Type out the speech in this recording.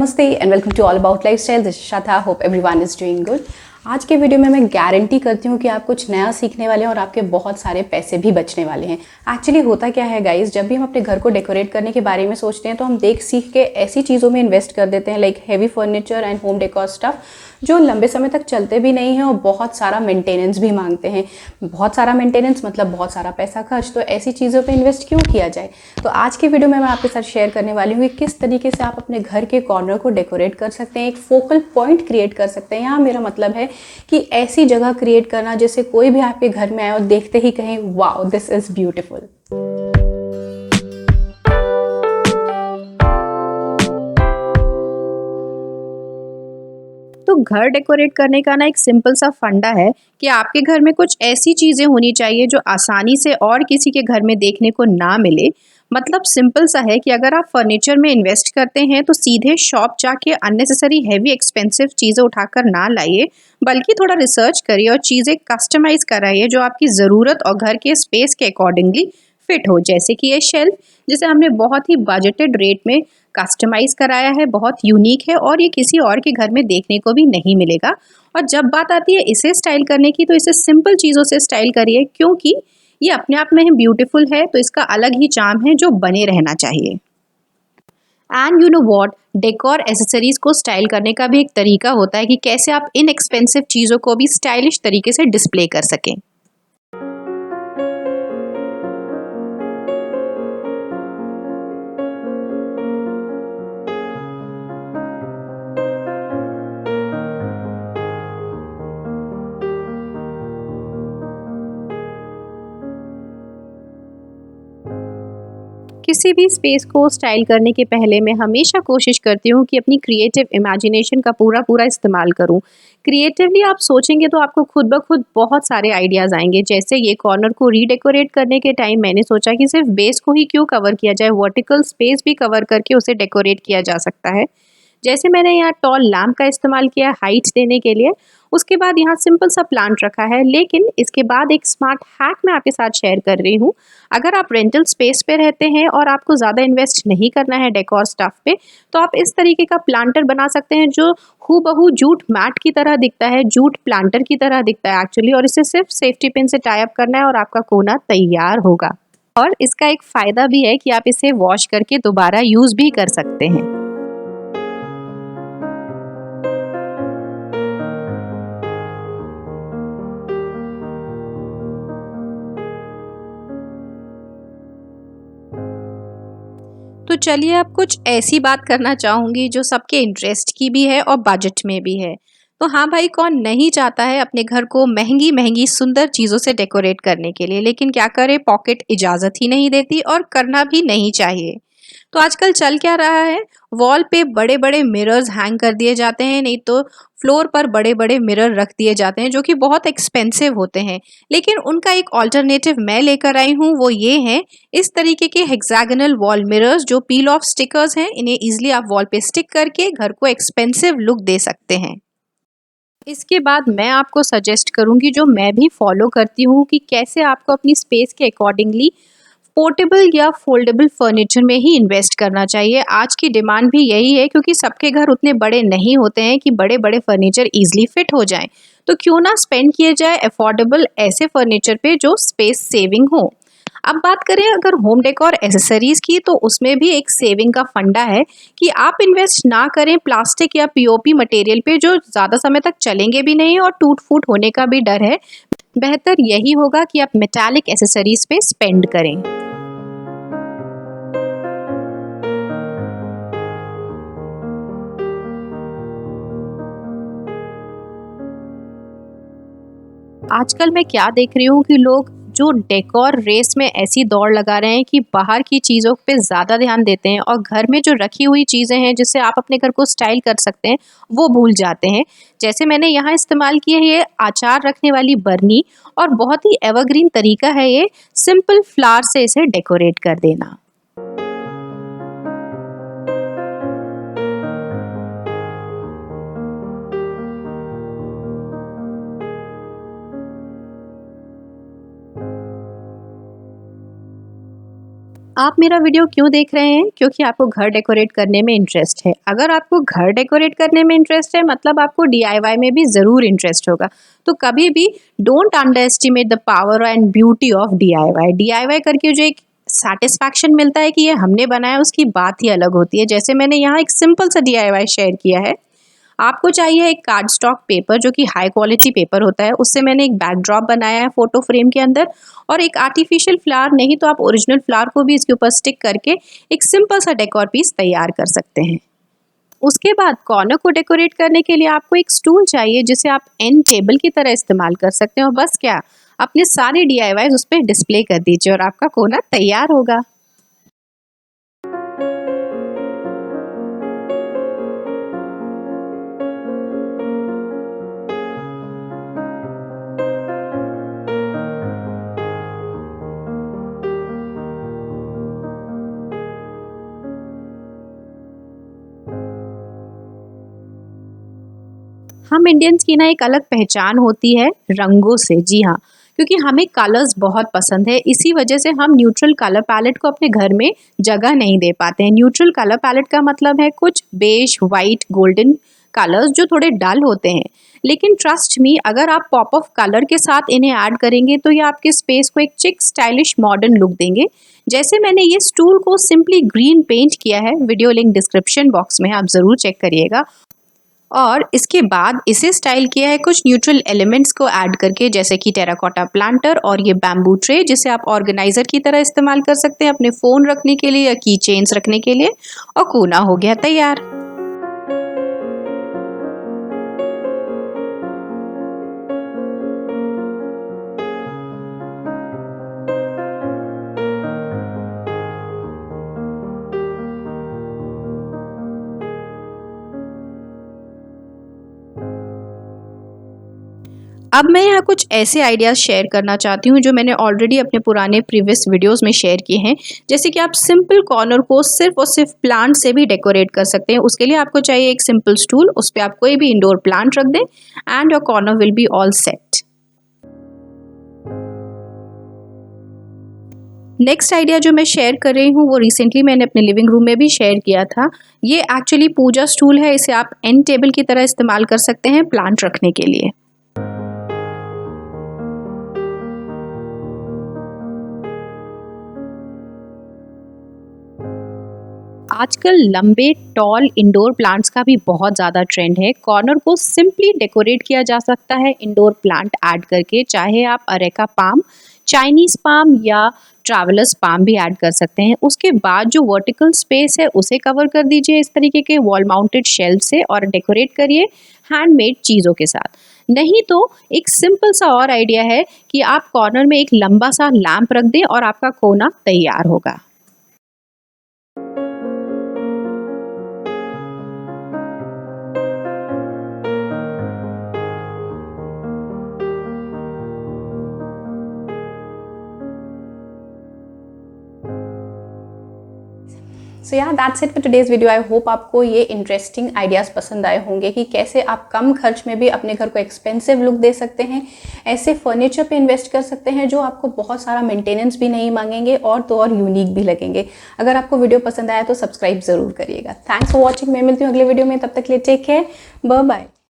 नमस्ते and welcome to all about lifestyle. This is Shraddha. Hope everyone is doing good. आज के video में मैं गारंटी करती हूँ कि आप कुछ नया सीखने वाले हैं और आपके बहुत सारे पैसे भी बचने वाले हैं। एक्चुअली होता क्या है गाइस, जब भी हम अपने घर को डेकोरेट करने के बारे में सोचते हैं तो हम देख सीख के ऐसी चीज़ों में इन्वेस्ट कर देते हैं like heavy furniture and home decor stuff जो लंबे समय तक चलते भी नहीं हैं और बहुत सारा मेंटेनेंस भी मांगते हैं। बहुत सारा मेंटेनेंस मतलब बहुत सारा पैसा खर्च। तो ऐसी चीज़ों पे इन्वेस्ट क्यों किया जाए। तो आज की वीडियो में मैं आपके साथ शेयर करने वाली हूँ कि किस तरीके से आप अपने घर के कॉर्नर को डेकोरेट कर सकते हैं, एक फोकल पॉइंट क्रिएट कर सकते हैं। यहाँ मेरा मतलब है कि ऐसी जगह क्रिएट करना जैसे कोई भी आपके घर में आए और देखते ही कहें वाओ दिस इज ब्यूटीफुल। तो घर डेकोरेट करने का ना एक सिंपल सा फंडा है कि आपके घर में कुछ ऐसी चीज़ें होनी चाहिए जो आसानी से और किसी के घर में देखने को ना मिले। मतलब सिंपल सा है कि अगर आप फर्नीचर में इन्वेस्ट करते हैं तो सीधे शॉप जाके अननेसेसरी हैवी एक्सपेंसिव चीज़ें उठाकर ना लाइए, बल्कि थोड़ा रिसर्च करिए और चीज़ें कस्टमाइज़ कराइए जो आपकी ज़रूरत और घर के स्पेस के अकॉर्डिंगली फिट हो। जैसे कि ये शेल्फ, जिसे हमने बहुत ही बजटेड रेट में कस्टमाइज़ कराया है, बहुत यूनिक है और ये किसी और के घर में देखने को भी नहीं मिलेगा। और जब बात आती है इसे स्टाइल करने की, तो इसे सिंपल चीज़ों से स्टाइल करिए, क्योंकि ये अपने आप में ही ब्यूटीफुल है, तो इसका अलग ही चार्म है जो बने रहना चाहिए। And you know what, decor accessories को स्टाइल करने का भी एक तरीका होता है कि कैसे आप इनएक्सपेंसिव चीज़ों को भी स्टाइलिश तरीके से डिस्प्ले कर सकें। किसी भी स्पेस को स्टाइल करने के पहले मैं हमेशा कोशिश करती हूँ कि अपनी क्रिएटिव इमेजिनेशन का पूरा पूरा इस्तेमाल करूँ। क्रिएटिवली आप सोचेंगे तो आपको खुद ब खुद बहुत सारे आइडियाज़ आएंगे। जैसे ये कॉर्नर को रीडेकोरेट करने के टाइम मैंने सोचा कि सिर्फ बेस को ही क्यों कवर किया जाए, वर्टिकल स्पेस भी कवर करके उसे डेकोरेट किया जा सकता है। जैसे मैंने यहाँ टॉल लैम्प का इस्तेमाल किया हाइट देने के लिए। उसके बाद यहाँ सिंपल सा प्लांट रखा है, लेकिन इसके बाद एक स्मार्ट हैक मैं आपके साथ शेयर कर रही हूँ। अगर आप रेंटल स्पेस पे रहते हैं और आपको ज़्यादा इन्वेस्ट नहीं करना है डेकोर स्टफ पे, तो आप इस तरीके का प्लांटर बना सकते हैं जो हूबहू जूट मैट की तरह दिखता है, जूट प्लांटर की तरह दिखता है एक्चुअली। और इसे सिर्फ सेफ्टी पिन से टाई अप करना है और आपका कोना तैयार होगा। और इसका एक फ़ायदा भी है कि आप इसे वॉश करके दोबारा यूज़ भी कर सकते हैं। तो चलिए अब कुछ ऐसी बात करना चाहूँगी जो सबके इंटरेस्ट की भी है और बजट में भी है। तो हाँ भाई, कौन नहीं चाहता है अपने घर को महंगी महंगी सुंदर चीज़ों से डेकोरेट करने के लिए, लेकिन क्या करे, पॉकेट इजाज़त ही नहीं देती और करना भी नहीं चाहिए। तो आजकल चल क्या रहा है, वॉल पे बड़े बड़े मिरर्स हैंग कर दिए जाते हैं, नहीं तो फ्लोर पर बड़े बड़े मिरर रख दिए जाते हैं जो कि बहुत एक्सपेंसिव होते हैं। लेकिन उनका एक ऑल्टरनेटिव मैं लेकर आई हूँ, वो ये है इस तरीके के हेक्सागोनल वॉल मिरर्स जो पील ऑफ स्टिकर्स हैं। इन्हें इजिली आप वॉल पे स्टिक करके घर को एक्सपेंसिव लुक दे सकते हैं। इसके बाद मैं आपको सजेस्ट करूंगी जो मैं भी फॉलो करती हूँ कि कैसे आपको अपनी स्पेस के अकॉर्डिंगली पोर्टेबल या फोल्डेबल फर्नीचर में ही इन्वेस्ट करना चाहिए। आज की डिमांड भी यही है, क्योंकि सबके घर उतने बड़े नहीं होते हैं कि बड़े बड़े फर्नीचर इजीली फिट हो जाएं। तो क्यों ना स्पेंड किए जाए अफोर्डेबल ऐसे फर्नीचर पे जो स्पेस सेविंग हो। अब बात करें अगर होम डेकोर एसेसरीज की, तो उसमें भी एक सेविंग का फंडा है कि आप इन्वेस्ट ना करें प्लास्टिक या पीओपी मटेरियल पे जो ज़्यादा समय तक चलेंगे भी नहीं और टूट फूट होने का भी डर है। बेहतर यही होगा कि आप मेटालिक एसेसरीज पे स्पेंड करें। आजकल मैं क्या देख रही हूँ कि लोग जो डेकोर रेस में ऐसी दौड़ लगा रहे हैं कि बाहर की चीज़ों पे ज़्यादा ध्यान देते हैं और घर में जो रखी हुई चीज़ें हैं जिससे आप अपने घर को स्टाइल कर सकते हैं वो भूल जाते हैं। जैसे मैंने यहाँ इस्तेमाल की है ये अचार रखने वाली बरनी, और बहुत ही एवरग्रीन तरीका है ये सिंपल फ्लावर से इसे डेकोरेट कर देना। आप मेरा वीडियो क्यों देख रहे हैं? क्योंकि आपको घर डेकोरेट करने में इंटरेस्ट है। अगर आपको घर डेकोरेट करने में इंटरेस्ट है मतलब आपको DIY में भी ज़रूर इंटरेस्ट होगा। तो कभी भी don't under estimate the power and beauty of DIY। DIY करके जो एक सैटिस्फैक्शन मिलता है कि ये हमने बनाया, उसकी बात ही अलग होती है। जैसे मैंने यहाँ एक सिंपल सा DIY शेयर किया है। आपको चाहिए एक कार्डस्टॉक पेपर जो कि हाई क्वालिटी पेपर होता है, उससे मैंने एक बैकड्रॉप बनाया है फोटो फ्रेम के अंदर, और एक आर्टिफिशियल फ्लावर, नहीं तो आप ओरिजिनल फ्लावर को भी इसके ऊपर स्टिक करके एक सिंपल सा डेकोर पीस तैयार कर सकते हैं। उसके बाद कॉर्नर को डेकोरेट करने के लिए आपको एक स्टूल चाहिए जिसे आप एंड टेबल की तरह इस्तेमाल कर सकते हैं, और बस क्या, अपने सारे DIYs उस पर डिस्प्ले कर दीजिए और आपका कोना तैयार होगा। हम इंडियंस की ना एक अलग पहचान होती है रंगों से। जी हाँ, क्योंकि हमें कलर्स बहुत पसंद है, इसी वजह से हम न्यूट्रल कलर पैलेट को अपने घर में जगह नहीं दे पाते हैं। न्यूट्रल कलर पैलेट का मतलब है कुछ बेज, वाइट, गोल्डन कलर्स जो थोड़े डल होते हैं। लेकिन ट्रस्ट मी, अगर आप पॉप ऑफ कलर के साथ इन्हें ऐड करेंगे तो ये आपके स्पेस को एक चिक, स्टाइलिश, मॉडर्न लुक देंगे। जैसे मैंने ये स्टूल को सिंपली ग्रीन पेंट किया है, वीडियो लिंक डिस्क्रिप्शन बॉक्स में है, आप ज़रूर चेक करिएगा। और इसके बाद इसे स्टाइल किया है कुछ न्यूट्रल एलिमेंट्स को ऐड करके, जैसे कि टेराकोटा प्लांटर और ये बैम्बू ट्रे, जिसे आप ऑर्गेनाइजर की तरह इस्तेमाल कर सकते हैं अपने फ़ोन रखने के लिए या की चेन्स रखने के लिए, और कोना हो गया तैयार। अब मैं यहाँ कुछ ऐसे आइडियाज़ शेयर करना चाहती हूँ जो मैंने ऑलरेडी अपने पुराने प्रीवियस वीडियोस में शेयर किए हैं। जैसे कि आप सिंपल कॉर्नर को सिर्फ और सिर्फ प्लांट से भी डेकोरेट कर सकते हैं। उसके लिए आपको चाहिए एक सिंपल स्टूल, उस पर आप कोई भी इंडोर प्लांट रख दें and your corner will be all set. Next idea जो मैं शेयर कर रही हूँ वो रिसेंटली मैंने अपने लिविंग रूम में भी शेयर किया था। ये एक्चुअली पूजा स्टूल है, इसे आप एंड टेबल की तरह इस्तेमाल कर सकते हैं प्लांट रखने के लिए। आजकल लंबे टॉल इंडोर प्लांट्स का भी बहुत ज़्यादा ट्रेंड है। कॉर्नर को सिंपली डेकोरेट किया जा सकता है इंडोर प्लांट ऐड करके, चाहे आप अरेका पाम, चाइनीज़ पाम या ट्रैवलर्स पाम भी ऐड कर सकते हैं। उसके बाद जो वर्टिकल स्पेस है उसे कवर कर दीजिए इस तरीके के वॉल माउंटेड शेल्फ से और डेकोरेट करिए हैंडमेड चीज़ों के साथ। नहीं तो एक सिंपल सा और आइडिया है कि आप कॉर्नर में एक लंबा सा लैंप रख दें और आपका कोना तैयार होगा। सो या that's it for today's video. I hope आपको ये इंटरेस्टिंग आइडियाज़ पसंद आए होंगे कि कैसे आप कम खर्च में भी अपने घर को एक्सपेंसिव लुक दे सकते हैं, ऐसे फर्नीचर पे इन्वेस्ट कर सकते हैं जो आपको बहुत सारा मेंटेनेंस भी नहीं मांगेंगे और तो और यूनिक भी लगेंगे। अगर आपको वीडियो पसंद आया तो सब्सक्राइब ज़रूर करिएगा। Thanks for watching. मैं मिलती हूँ अगले वीडियो में, तब तक के लिए टेक केयर, बाय बाय।